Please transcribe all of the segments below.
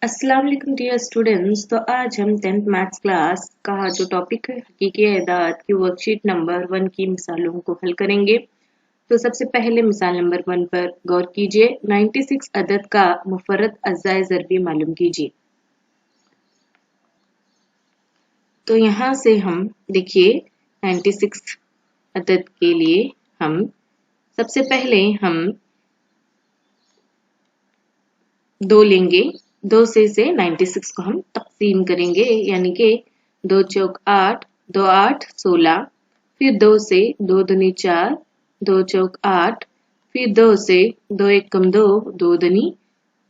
अस्सलाम वालेकुम dear students. तो आज हम 10th मैथ्स क्लास का जो टॉपिक है हकीकी अदाद की वर्कशीट नंबर 1 की मिसालों को हल करेंगे। तो सबसे पहले मिसाल नंबर 1 पर गौर कीजिए। 96 अदद का मुफर्रद अज़्ज़ाए ज़रबी मालूम कीजिए। तो यहाँ से हम देखिए 96 अदद के लिए हम सबसे पहले हम 2 लेंगे। 2 से 96 को हम तक़सीम करेंगे, यानी कि 2 चौक 8, 2 8 16, फिर 2 से 2 दूनी 4, 2 चौक 8, फिर 2 से 2 एकम 2, 2 दूनी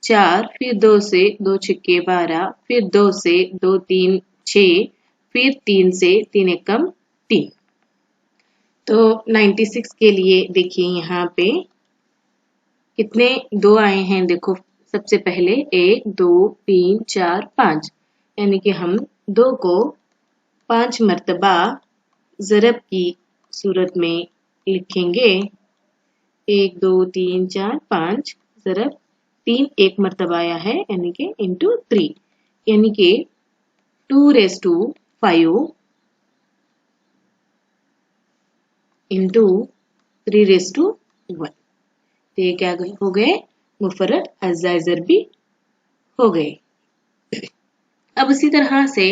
4, फिर 2 से 2 छिक्के 12, फिर 2 से 2 3 6, फिर 3 से 3 एकम 3। तो 96 के लिए देखिए यहाँ पे कितने 2 आए हैं। देखो सबसे पहले 1 2 3 4 5, यानी कि हम 2 को 5 मर्तबा ज़रब की सूरत में लिखेंगे। 1 2 3 4 5 ज़रब 3 एक मर्तबा आया है, यानी कि इंटू 3, यानी कि 2⁵5 इंटू 3⁵1। तो ये क्या हो गए? मुफर्रद अज़्ज़ाए ज़रबी हो गए। अब उसी तरह से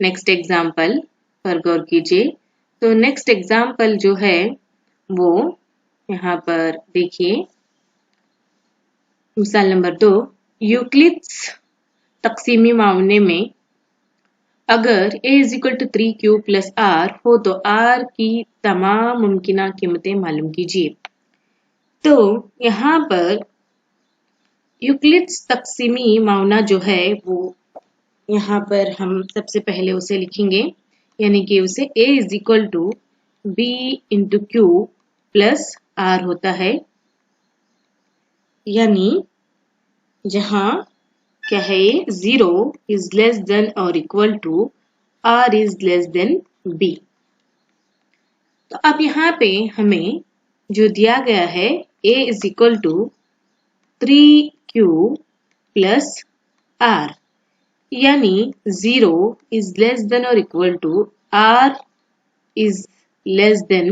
नेक्स्ट एग्जाम्पल पर गौर कीजिए। तो नेक्स्ट एग्जाम्पल जो है वो यहाँ पर देखिए, मिसाल नंबर 2। यूक्लिड्स तक़सीमी मामले में अगर a = 3q + r हो तो r की तमाम मुमकिना कीमतें मालूम कीजिए। तो यहाँ पर यूक्लिड्स तक़सीमी मावना जो है वो यहाँ पर हम सबसे पहले उसे लिखेंगे, यानी कि उसे a = b × q + r होता है, यानी जहाँ क्या है 0 is less than or equal to r is less than b। तो अब यहाँ पे हमें जो दिया गया है a = 3q + r, यानी 0 is less than or equal to r is less than,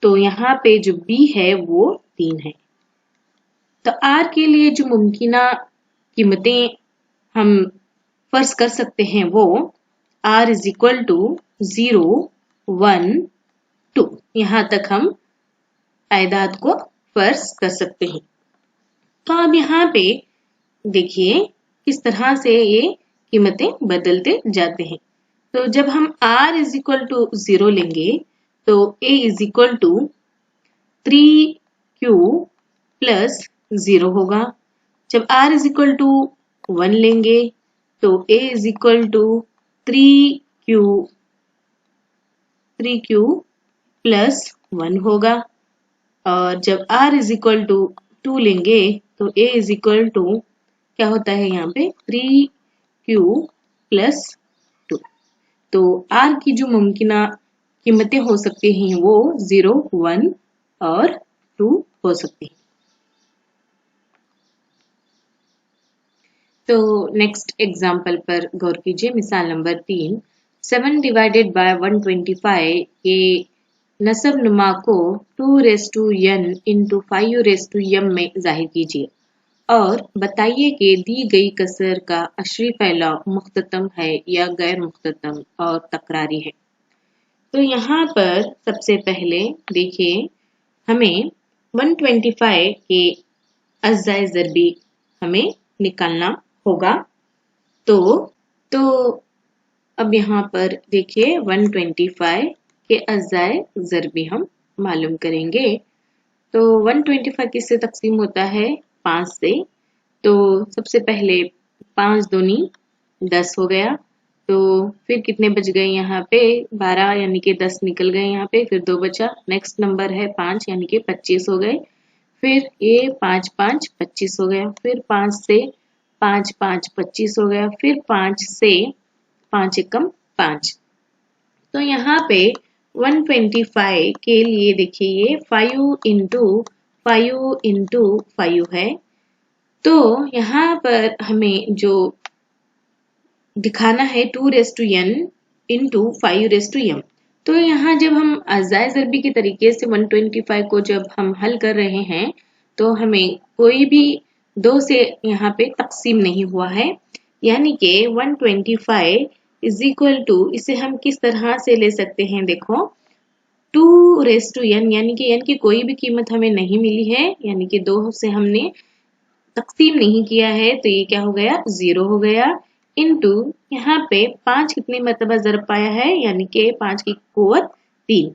तो यहाँ पे जो b है वो 3 है। तो r के लिए जो मुमकिना कीमतें हम फर्ज कर सकते हैं वो r = 0 1 2, यहाँ तक हम आयदाद को फर्ज कर सकते हैं। तो अब यहाँ पे देखिए किस तरह से ये कीमतें बदलते जाते हैं। तो जब हम r = 0 लेंगे तो a = 3q + 0 होगा। जब r = 1 लेंगे तो a = 3q + 1 होगा। और जब r = 2 लेंगे तो a = क्या होता है यहाँ पे 3q + 2। तो r की जो मुमकिना कीमतें हो सकती हैं वो 0 1 और 2 हो सकती हैं। तो नेक्स्ट एग्जाम्पल पर गौर कीजिए। मिसाल नंबर 3। 7 / 125 के नसब नुमा को 2⁻n × 5⁻m में जाहिर कीजिए और बताइए कि दी गई कसर का अशरी फैलाव मुख्ततम है या गैर मुख्ततम और तकरारी है। तो यहाँ पर सबसे पहले देखिए हमें 125 के अज़्ज़ाए ज़रबी हमें निकालना होगा। तो अब यहाँ पर देखिए 125 के अज़्ज़ाए ज़रबी हम मालूम करेंगे। तो 125 किससे तक़सीम होता है? 5 से। तो सबसे पहले 5 दूनी 10 हो गया। तो फिर कितने बच गए यहाँ पे? 12, यानी कि 10 निकल गए यहाँ पे, फिर 2 बचा। नेक्स्ट नंबर है 5, यानी कि 25 हो गए। फिर ये 5 5 25 हो गया। फिर 5 से 5 5 25 हो गया। फिर 5 से 5 एकम 5। तो यहाँ पे 125 के लिए देखिए ये 5 × 5 × 5 है। तो यहाँ पर हमें जो दिखाना है 2n इंटू 5m। तो यहाँ जब हम अज़ाय ज़रबी के तरीके से 125 को जब हम हल कर रहे हैं तो हमें कोई भी 2 से यहाँ पे तकसीम नहीं हुआ है, यानी कि 125 इज इक्वल टू, इसे हम किस तरह से ले सकते हैं, देखो 2n, यानी कि n की कोई भी कीमत हमें नहीं मिली है, यानी कि 2 से हमने तकसीम नहीं किया है, तो ये क्या हो गया, 0 हो गया, इनटू यहाँ पे 5 कितनी मरतबा ज़रब पाया है, यानी कि 5 की कुव्वत 3।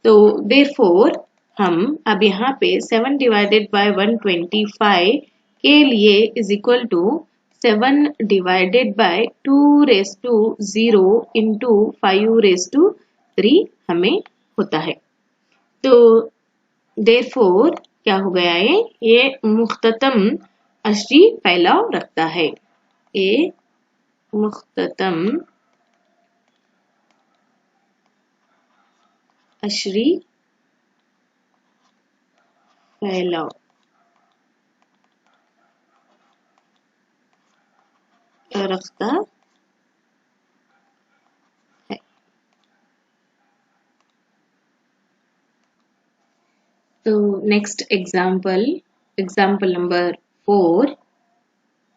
तो देयरफॉर हम अब यहाँ पे 7 डिवाइडेड बाय 125 के लिए is equal to 7 divided by 2⁻0 into 5⁻3 हमें होता है। तो देयरफॉर क्या हो गया, ये मुख्ततम अशरी फैलाव रखता है, ये मुख्ततम अशरी फैलाव रखता है। तो नेक्स्ट एग्जाम्पल नंबर 4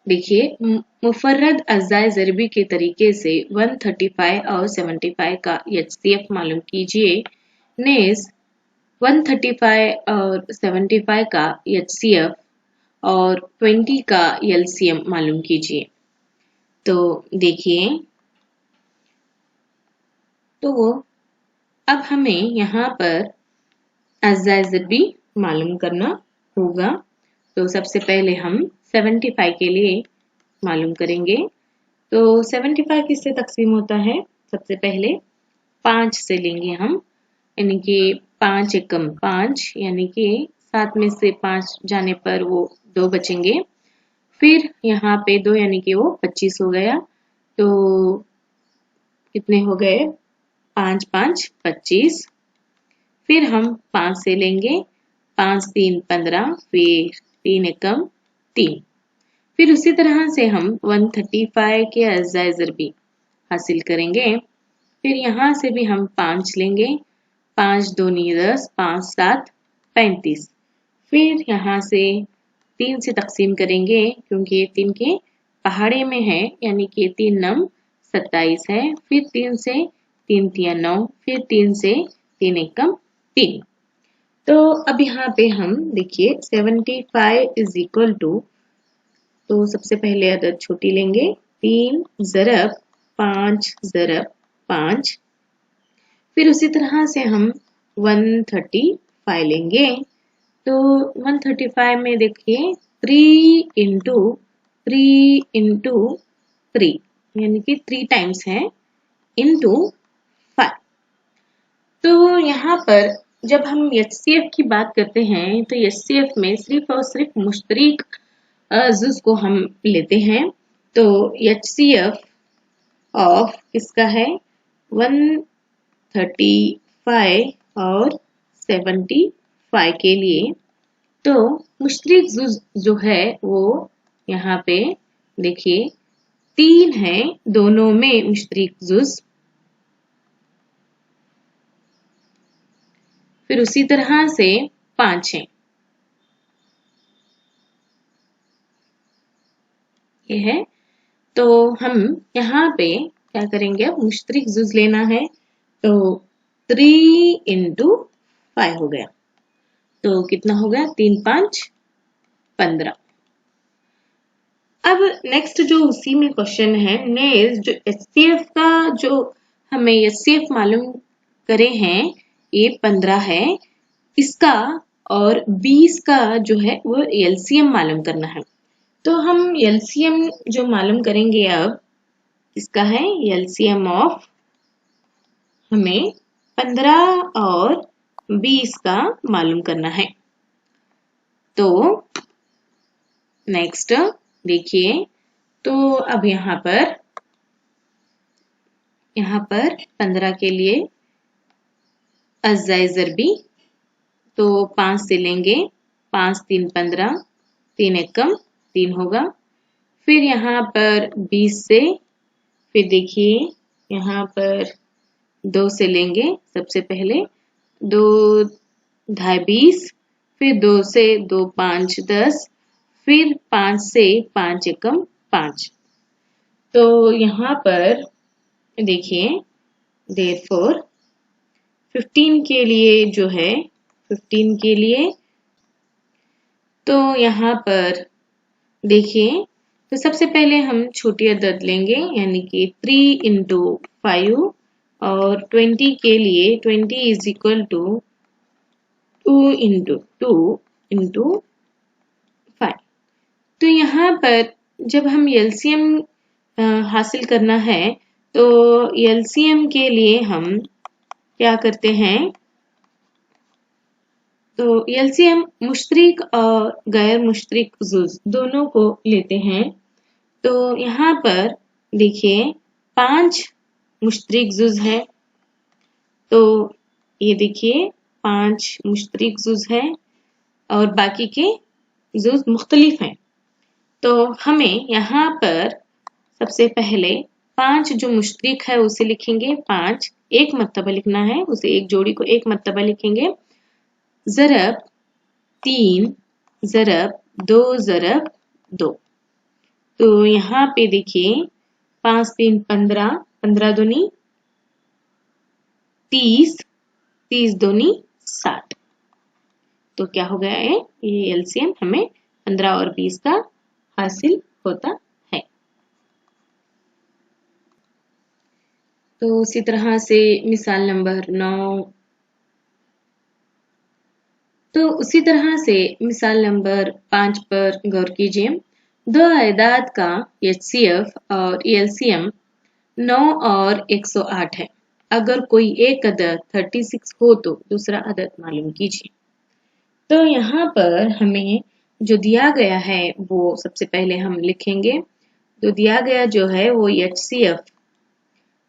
देखिए, मुफर्रद अज़ाय ज़रबी के तरीके से 135 और 75 का एचसीएफ मालूम कीजिए। नेज़ 135 और 75 का एचसीएफ और 20 का एलसीएम मालूम कीजिए। तो देखिए, तो अब हमें यहाँ पर अज़ाय ज़रबी मालूम करना होगा। तो सबसे पहले हम 75 के लिए मालूम करेंगे। तो 75 किससे तकसीम होता है, सबसे पहले 5 से लेंगे हम, यानी कि 5 एकम 5, यानी कि 7 में से 5 जाने पर वो 2 बचेंगे। फिर यहाँ पे 2 यानी कि वो 25 हो गया। तो कितने हो गए, 5 5 25। फिर हम 5 से लेंगे, 5 3 15, फिर 3 एकम 3। फिर उसी तरह से हम 135 के अज़ाय ज़रबी हासिल करेंगे। फिर यहाँ से भी हम 5 लेंगे, 5 दूनी 10, 5 7 35। फिर यहाँ से 3 से तकसीम करेंगे, क्योंकि ये 3 के पहाड़े में है, यानी कि 3 नम 27 है। फिर 3 से 3 तिया 9, फिर 3 से 3 एकम 3। तो अब यहाँ पे हम देखिए 75 इज इक्वल टू, तो सबसे पहले अदद छोटी लेंगे, 3 ज़रब 5 ज़रब 5। फिर उसी तरह से हम 135 लेंगे। तो 135 में देखिए 3 इंटू 3 यानी कि 3 टाइम्स है, इंटू 5। तो यहाँ पर जब हम एचसीएफ की बात करते हैं तो एचसीएफ में सिर्फ और सिर्फ मुश्तरक जुज को हम लेते हैं। तो एचसीएफ ऑफ किसका है, 135 और 75 के लिए। तो मुश्तरक जुज जो है वो यहाँ पे देखिए 3 है, दोनों में मुश्तरक जुज। फिर उसी तरह से 5 है, ये है। तो हम यहाँ पे क्या करेंगे, अब मुश्तरक जुज लेना है। तो 3 इंटू 5 हो गया। तो कितना हो गया, 3 5 15। अब नेक्स्ट जो उसी में क्वेश्चन है, नेक्स्ट जो एचसीएफ का जो हमें एचसीएफ मालूम करे हैं, ये 15 है, इसका और 20 का जो है वो एलसीएम मालूम करना है। तो हम एलसीएम जो मालूम करेंगे, अब इसका है एलसीएम ऑफ, हमें 15 और 20 का मालूम करना है। तो नेक्स्ट देखिए, तो अब यहाँ पर 15 के लिए अज़ाय ज़रबी, तो 5 से लेंगे, 5 3 15, 3 एकम 3 होगा। फिर यहाँ पर 20 से फिर देखिए यहाँ पर 2 से लेंगे सबसे पहले, 2 ढाई 20, फिर 2 से 2 5 10, फिर 5 से 5 एकम 5। तो यहाँ पर देखिए therefore 15 के लिए जो है 15 के लिए, तो यहाँ पर देखिए, तो सबसे पहले हम छोटी अदद लेंगे यानी कि 3 इंटू 5, और 20 के लिए 20 इज इक्वल टू 2 इंटू 5। तो यहाँ पर जब हम एलसीएम हासिल करना है, तो एलसीएम के लिए हम क्या करते हैं, तो एलसीएम मुश्तरिक और गैर मुश्तरिक जुज दोनों को लेते हैं। तो यहाँ पर देखिए 5 मुश्तरिक जुज है, तो ये देखिए 5 मुश्तरिक जुज है और बाकी के जुज मुख्तलिफ हैं। तो हमें यहाँ पर सबसे पहले 5 जो मुश्तरिक है उसे लिखेंगे, 5 एक मर्तबा लिखना है, उसे एक जोड़ी को एक मर्तबा लिखेंगे, ज़रब 3 ज़रब 2 ज़रब 2। तो यहाँ पे देखिए 5 3 15, 15 दूनी 30, 30 दूनी 60। तो क्या हो गया है, ये एलसीएम हमें 15 और 20 का हासिल होता है। तो उसी तरह से मिसाल नंबर 9, तो उसी तरह से मिसाल नंबर 5 पर गौर कीजिए। दो अदाद का एचसीएफ और एलसीएम 9 और 108 है। अगर कोई एक अदद 36 हो तो दूसरा अदद मालूम कीजिए। तो यहाँ पर हमें जो दिया गया है वो सबसे पहले हम लिखेंगे। तो दिया गया जो है वो एचसीएफ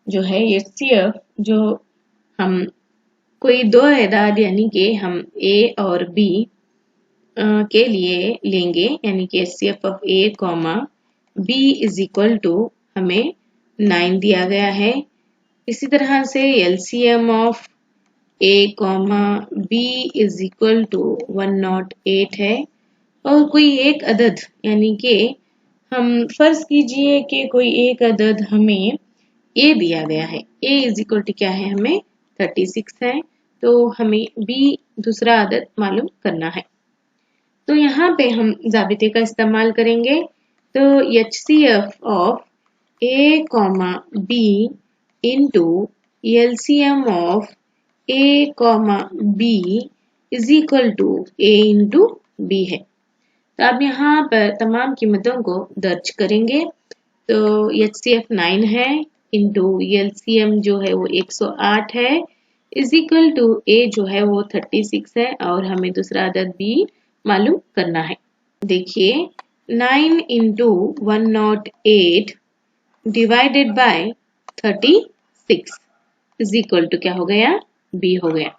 जो है, एचसीएफ जो हम कोई दो अदाद यानी कि हम ए और बी के लिए लेंगे, यानी कि HCF of a comma b is equal to हमें 9 दिया गया है। इसी तरह से LCM of a comma b is equal to 108 है। और कोई एक अदद यानी कि हम फर्ज कीजिए कि कोई एक अदद हमें ए दिया गया है, ए इज इक्वल टू क्या है, हमें 36 है। तो हमें बी दूसरा अदद मालूम करना है। तो यहाँ पे हम ज़ाबिते का इस्तेमाल करेंगे। तो HCF of a comma b into LCM of a comma b is equal to a into b है। तो अब यहाँ पर तमाम कीमतों को दर्ज करेंगे। तो एचसीएफ 9 है इंटू एलसीएम जो है वो 108 है, इज इक्वल टू ए जो है वो 36 है, और हमें दूसरा अदद बी मालूम करना है। देखिए 9 into 108 divided by 36 is equal to क्या हो गया, बी हो गया।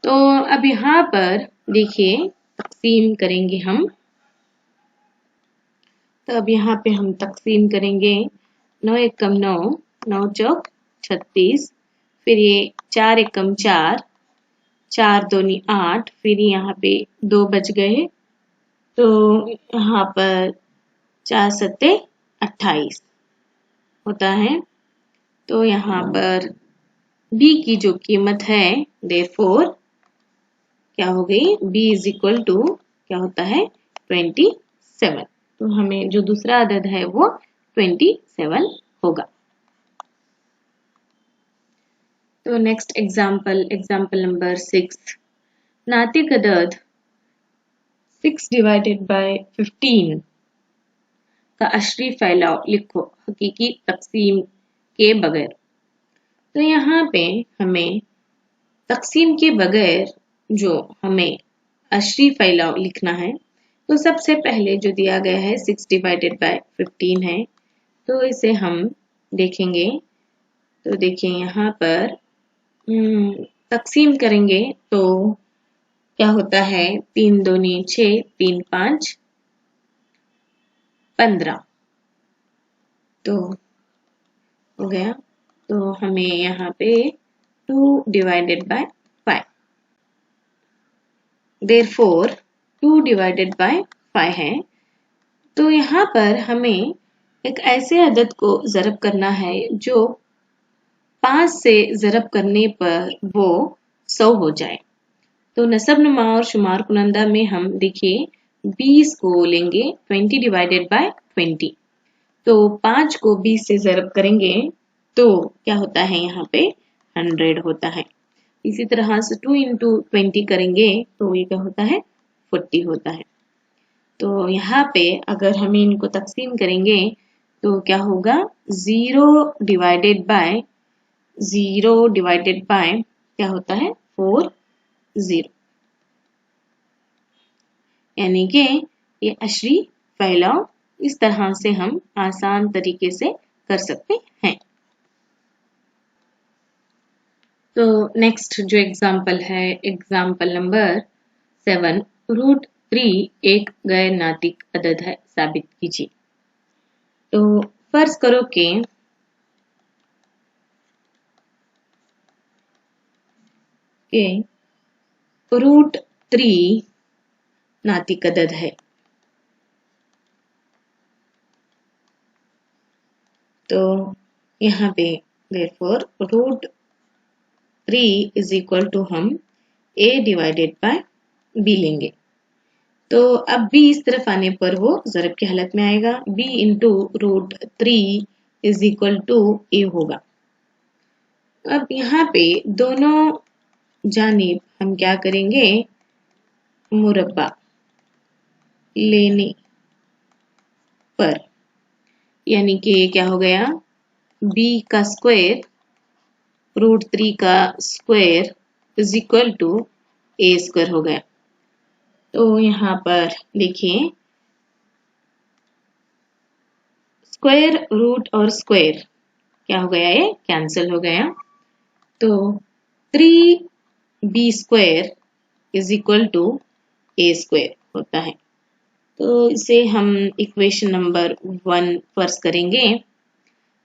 तो अब यहाँ पर देखिए तकसीम करेंगे हम। तो अब यहाँ पे हम तकसीम करेंगे। 9 एकम 9, 9 चौक 36, फिर ये 4 एकम 4, 4 दूनी 8, फिर यहाँ पे 2 बच गए, तो यहाँ पर 4 सत्ते 28 होता है। तो यहाँ पर बी की जो कीमत है therefore क्या हो गई, बी इज इक्वल टू क्या होता है 27। तो हमें जो दूसरा अदद है वो 27 होगा। तो नेक्स्ट एग्जाम्पल नंबर 6, नातिक अदद 6 डिवाइडेड बाय 15 का अशरी फैलाव लिखो हकीकी तकसीम के बगैर। तो यहाँ पे हमें तकसीम के बगैर जो हमें अशरी फैलाव लिखना है, तो सबसे पहले जो दिया गया है 6 डिवाइडेड बाय 15 है, तो इसे हम देखेंगे। तो देखिए यहाँ पर तकसीम करेंगे तो क्या होता है, 3 दूनी 6, 3 5 15। तो हो गया। तो हमें यहाँ पे 2 divided by 5, therefore 2 divided by 5 है। तो यहाँ पर हमें एक ऐसे अदद को ज़रब करना है जो 5 से ज़रब करने पर वो 100 हो जाए। तो नसब नुमा और शुमार कुनंदा में हम देखिए 20 को लेंगे 20 डिवाइडेड बाय 20। तो 5 को 20 से ज़रब करेंगे तो क्या होता है, यहाँ पे 100 होता है। इसी तरह से 2 इंटू 20 करेंगे तो ये क्या होता है, 40 होता है। तो यहाँ पे अगर हम इनको तकसीम करेंगे तो क्या होगा, 0 डिवाइडेड बाय क्या होता है, 40, यानी कि ये अशरी फैलाव इस तरह से हम आसान तरीके से कर सकते हैं। तो नेक्स्ट जो एग्जाम्पल है, एग्जाम्पल नंबर 7, √3 एक गैर नातिक अदद है, साबित कीजिए। तो फर्ज करो कि √3 नातिक अदद है। तो यहाँ पे therefore √3 इज इक्वल टू हम a डिवाइडेड बाय b लेंगे। तो अब b इस तरफ आने पर वो ज़रब की हालत में आएगा, b into √3 is equal to a होगा। अब यहाँ पे दोनों जानिब हम क्या करेंगे, मुरब्बा लेने पर, यानी कि क्या हो गया, b का स्क्वायर √3 का square is equal to a square हो गया। तो यहाँ पर देखिए स्क्वायर रूट और स्क्वायर क्या हो गया, ये कैंसिल हो गया। तो 3b square is equal to a square होता है। तो इसे हम इक्वेशन नंबर 1 फर्ज करेंगे।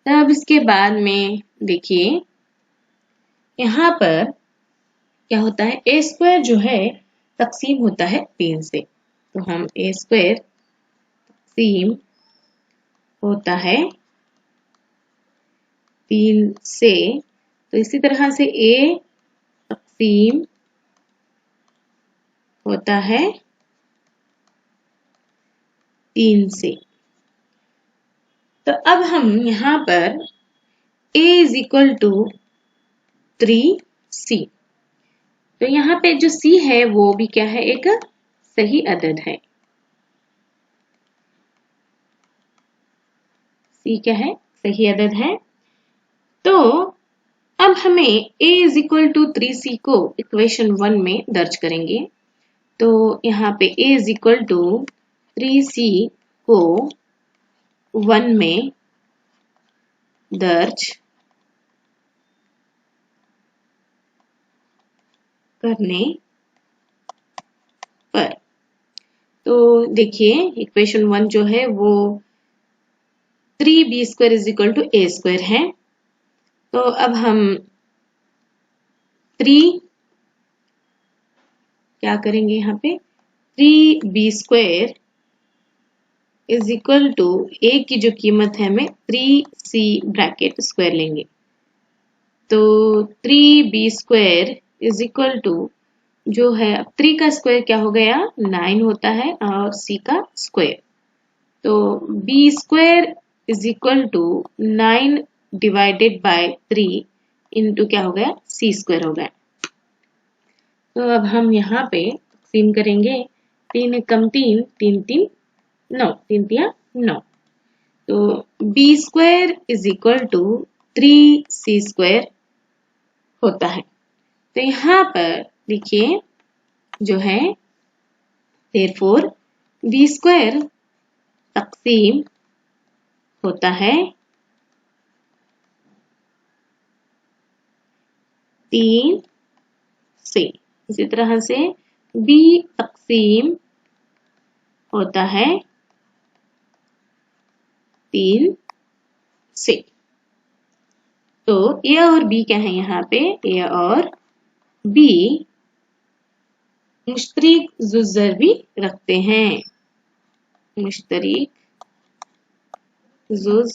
तब इसके बाद में देखिए यहाँ पर क्या होता है, a स्क्वायर जो है तकसीम होता है 3 से। तो हम a स्क्वायर तकसीम होता है 3 से, तो इसी तरह से a तकसीम होता है 3 से। तो अब हम यहाँ पर a is equal to 3c। तो यहाँ पे जो c है वो भी क्या है, एक सही अदद है। c क्या है, सही अदद है। तो अब हमें a is equal to 3c को इक्वेशन 1 में दर्ज करेंगे। तो यहाँ पे a is equal to 3c को 1 में दर्ज करने पर, तो देखिए इक्वेशन 1 जो है वो 3b square is equal to a square है। तो अब हम 3 क्या करेंगे, यहाँ पे 3b square is equal to a की जो कीमत है हमें 3c ब्रैकेट स्क्वायर लेंगे। तो 3b square is equal to जो है, अब 3 का स्क्वायर क्या हो गया, 9 होता है, और c का स्क्वायर। तो b square is equal to 9 divided by 3 into क्या हो गया, c स्क्वायर हो गया। तो अब हम यहाँ पे तकसीम करेंगे, 3 एकम 3, 3 3 9, 3 तिया 9। तो b square is equal to 3c square होता है। तो यहाँ पर देखिए जो है therefore b स्क्वायर तकसीम होता है 3 से। इसी तरह से b तकसीम होता है 3 से। तो ए और बी क्या है यहाँ पे? ए और बी मुश्तरिक जुज़ ज़रबी रखते हैं। मुश्तरिक जुज़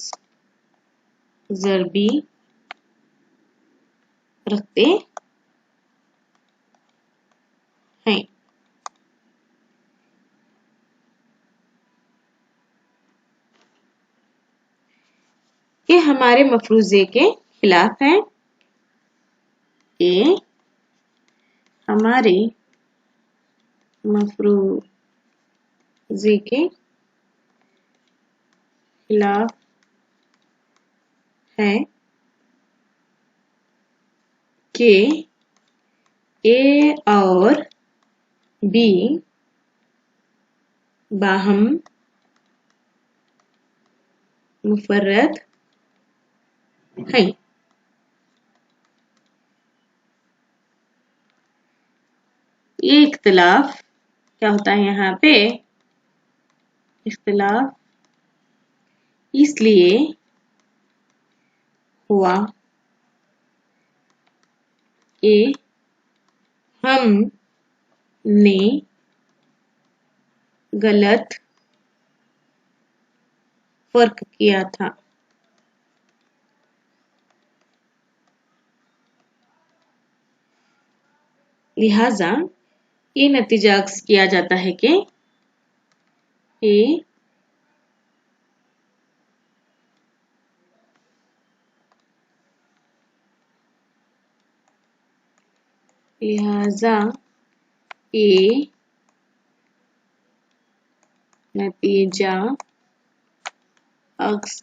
ज़रबी रखते हैं। ये हमारे मफरूज़े के खिलाफ है। ये हमारे मफरूज़े के खिलाफ है कि ए और बी बाहम मुफर्रद हैं। ये इख्तिलाफ क्या होता है यहाँ पे? इख्तिलाफ इसलिए हुआ कि हमने गलत फर्क किया था। लिहाजा ये नतीजा अक्स किया जाता है कि लिहाजा ये नतीजा अक्स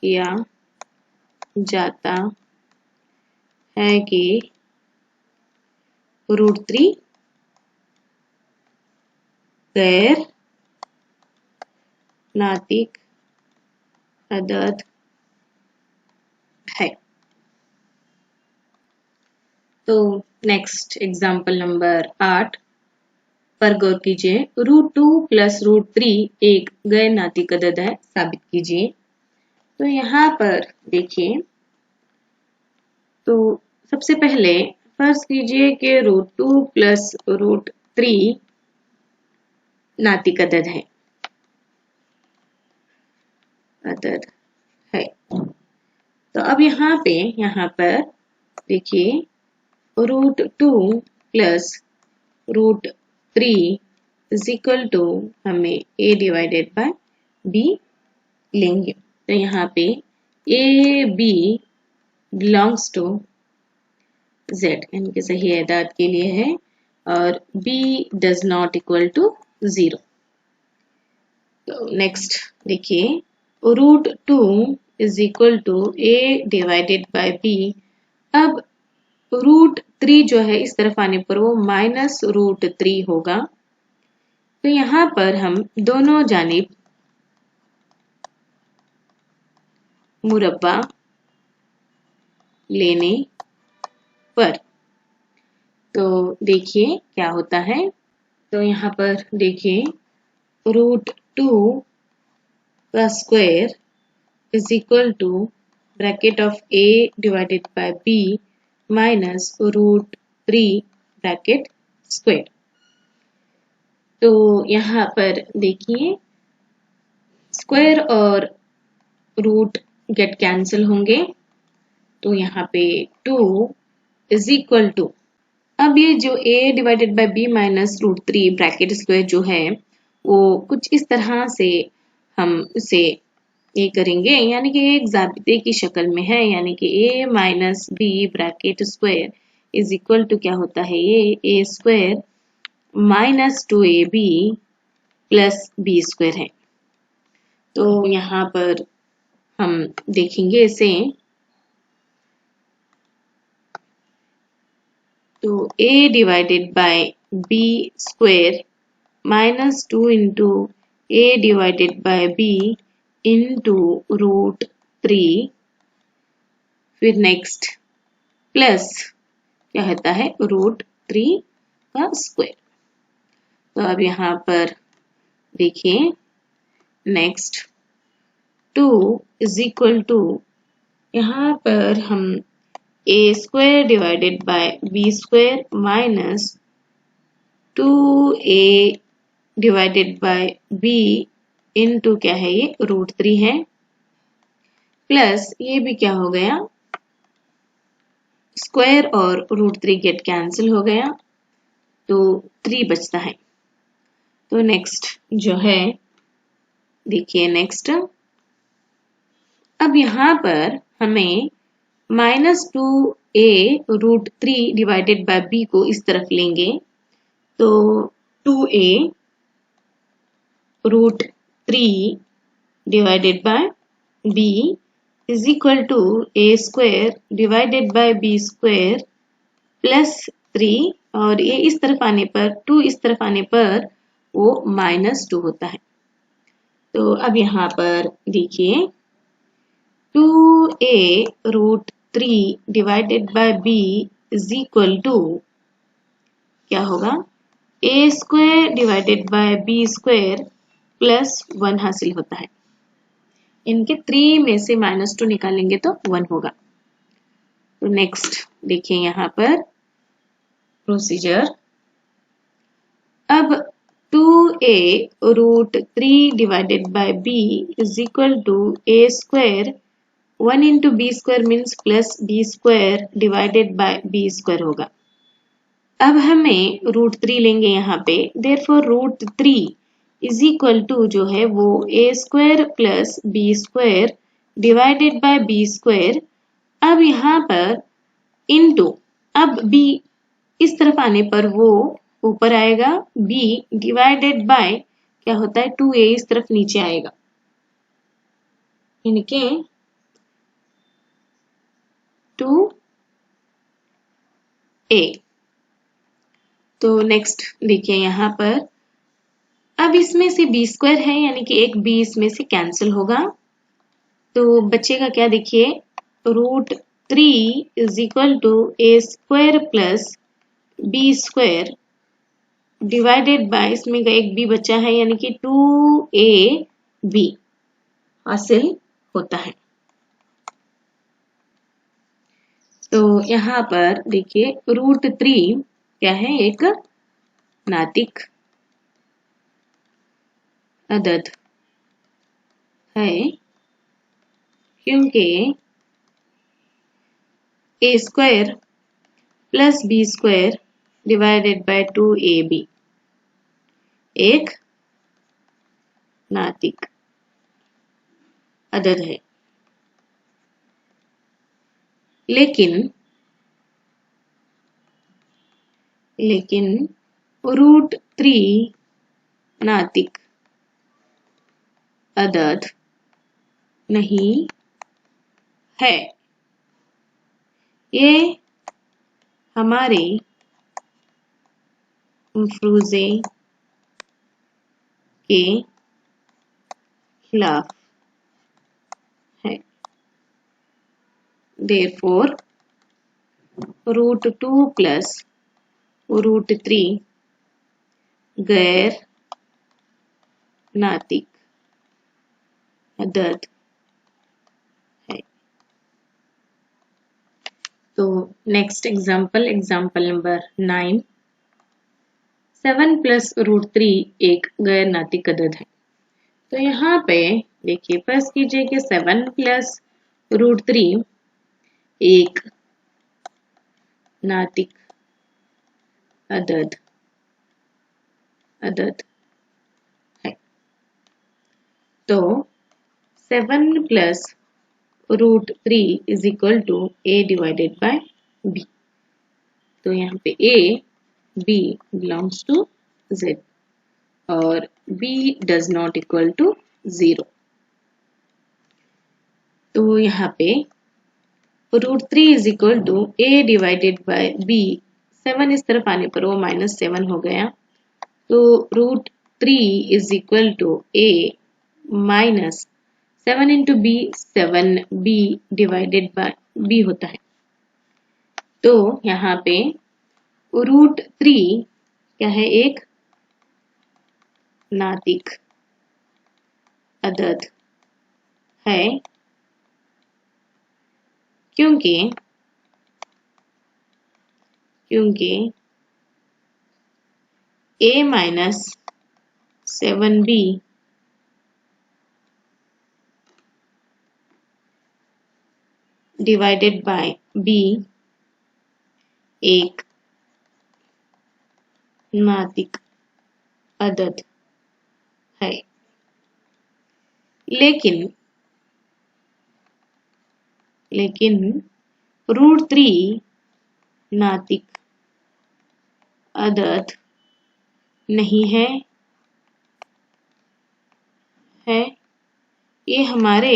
किया जाता है कि √3 गैर नातिक अदद है। तो नेक्स्ट एग्जाम्पल नंबर 8 पर गौर कीजिए। √2 प्लस √3 एक गैर नातिक अदद है, साबित कीजिए। तो यहाँ पर देखिए, तो सबसे पहले फर्ज कीजिए कि √2 प्लस √3 नातिक अदद है। तो अब यहाँ पर देखिए, √2 प्लस √3 इज इक्वल टू हमें a डिवाइडेड बाय b लेंगे। तो यहाँ पे a b belongs to z, यानी कि सही एदाद के लिए है, और b does not equal to 0। तो नेक्स्ट देखिए, √2 is equal to a divided by b। अब √3 जो है इस तरफ आने पर वो -√3 होगा। तो यहाँ पर हम दोनों जानिब मुरब्बा लेने पर तो देखिए क्या होता है। तो यहाँ पर देखिए, √2 का square is equal to bracket of a divided by b minus √3 bracket square. तो यहाँ पर देखिए, स्क्वायर और रूट गेट कैंसिल होंगे। तो यहाँ पे 2 इज इक्वल टू, अब ये जो a divided by b minus √3 bracket square जो है वो कुछ इस तरह से हम उसे ये करेंगे, यानी कि एक ज़ाबिते की शक्ल में है, यानी कि a minus b bracket square is equal to क्या होता है, ये a square minus 2ab plus b square है। तो यहाँ पर हम देखेंगे इसे, तो a divided by b square minus 2 into a divided by b into √3, फिर नेक्स्ट प्लस क्या होता है √3 का स्क्वायर। तो अब यहाँ पर देखिए, नेक्स्ट 2 इज इक्वल टू यहाँ पर हम a square divided by b square minus 2a divided by b into क्या है ये √3 है, प्लस ये भी क्या हो गया स्क्वायर और √3 गेट कैंसिल हो गया तो 3 बचता है। तो नेक्स्ट जो है देखिए नेक्स्ट, अब यहाँ पर हमें -2a √3 डिवाइडेड बाय b को इस तरफ लेंगे तो 2a √3 divided by b is equal to a square divided by b square plus 3 और ये इस तरफ आने पर 2 इस तरफ आने पर वो -2 होता है। तो अब यहाँ पर देखिए 2a √3 divided by b is equal to क्या होगा a square divided by b square plus 1 हासिल होता है। इनके 3 में से -2 निकालेंगे तो 1 होगा। तो नेक्स्ट देखिए यहाँ पर प्रोसीजर, अब 2a √3 divided by b is equal to a square 1 into b square means plus b square divided by b square होगा। अब हमें √3 लेंगे यहाँ पे, देयरफॉर √3 इज इक्वल टू जो है वो a square plus b square divided by b square. अब यहाँ पर इनटू, अब b इस तरफ आने पर वो ऊपर आएगा, b डिवाइडेड बाय क्या होता है 2a इस तरफ नीचे आएगा, इनके 2a। तो नेक्स्ट देखिए यहाँ पर, अब इसमें से b स्क्वायर है यानी कि एक b इसमें से कैंसिल होगा तो बचेगा क्या देखिए √3 is equal to a square plus b square divided by, इसमें एक b बचा है यानी कि 2ab हासिल होता है। तो यहाँ पर देखिए √3 क्या है एक नातिक अदद है क्योंकि a square plus b square divided bye 2ab एक नातिक अदद है, लेकिन √3 नातिक अदद नहीं है। ये हमारे मफरूज़े के खिलाफ है। Therefore, √2 प्लस √3 गैर नातिक अदद है। तो नेक्स्ट एग्जाम्पल नंबर 9, 7 प्लस √3 एक गैर नातिक अदद है। तो यहाँ पे देखिए फर्स्ट कीजिए कि 7 प्लस √3 एक नातिक अदद है। तो 7 plus √3 is equal to a divided by b। तो यहाँ पे a b belongs to z और b does not equal to 0। तो यहाँ पे √3 is equal to a divided by b, 7 इस तरफ आने पर वो -7 हो गया तो √3 is equal to a minus 7 into b, 7b divided by b होता है। तो यहाँ पे √3 क्या है एक नातिक अदद है क्योंकि a minus 7b divided by b एक नातिक अदद है, लेकिन √3 नातिक अदद नहीं है। ये हमारे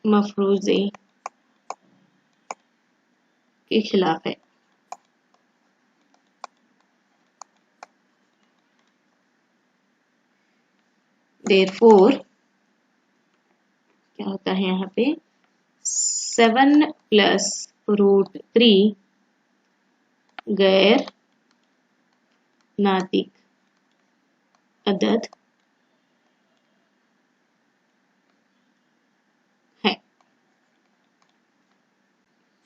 मफरूज़े के खिलाफ है। Therefore क्या होता है यहाँ पे 7 प्लस √3 गैर नातिक अदद है।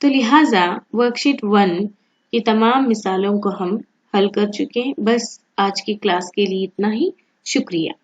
तो लिहाजा वर्कशीट 1 की तमाम मिसालों को हम हल कर चुके हैं। बस आज की क्लास के लिए इतना ही। शुक्रिया।